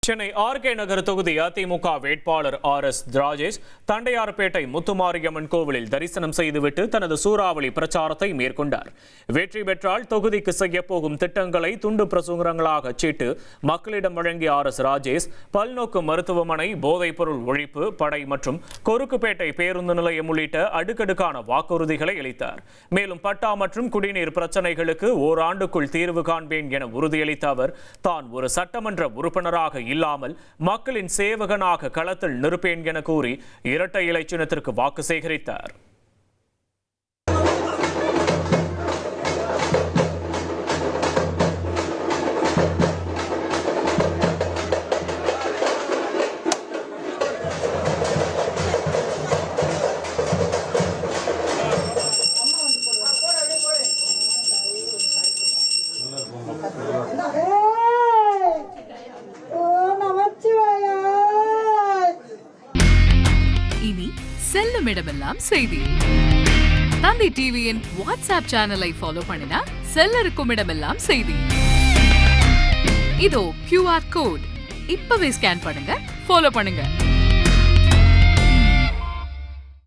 Chennai RK நகர் தொகுதி அதிமுக வேட்பாளர் RS Rajesh Tondiarpet Muthumariamman கோவிலில் தரிசனம் செய்துவிட்டு தனது சூறாவளி பிரச்சாரத்தை மேற்கொண்டார். வெற்றி பெற்றால் தொகுதிக்கு செய்யப்போகும் திட்டங்களை துண்டு பிரசுரங்களாக அச்சிட்டு மக்களிடம் வழங்கிய RS ராஜேஷ் பல்நோக்கு மருத்துவமனை, போதைப்பொருள் ஒழிப்பு படை மற்றும் கொருக்குப்பேட்டை பேருந்து நிலையம் உள்ளிட்ட அடுக்கடுக்கான வாக்குறுதிகளை அளித்தார். மேலும் பட்டா மற்றும் குடிநீர் பிரச்சனைகளுக்கு ஓராண்டுக்குள் தீர்வு காண்பேன் என உறுதியளித்த அவர் தான் ஒரு சட்டமன்ற உறுப்பினராக இல்லாமல் மக்களின் சேவகனாக களத்தில் நிற்பேன் என கூறி இரட்டை இலை சின்னத்திற்கு வாக்கு சேகரித்தார். இனி செல்லும் இடமெல்லாம் செய்தி. தந்தி டிவியின் வாட்ஸ்அப் சேனலை ஃபாலோ பண்ணினா செல்ல இருக்கும் இடமெல்லாம் செய்தி. இதோ QR கோட் இப்பவே ஸ்கேன் பண்ணுங்க, ஃபாலோ பண்ணுங்க.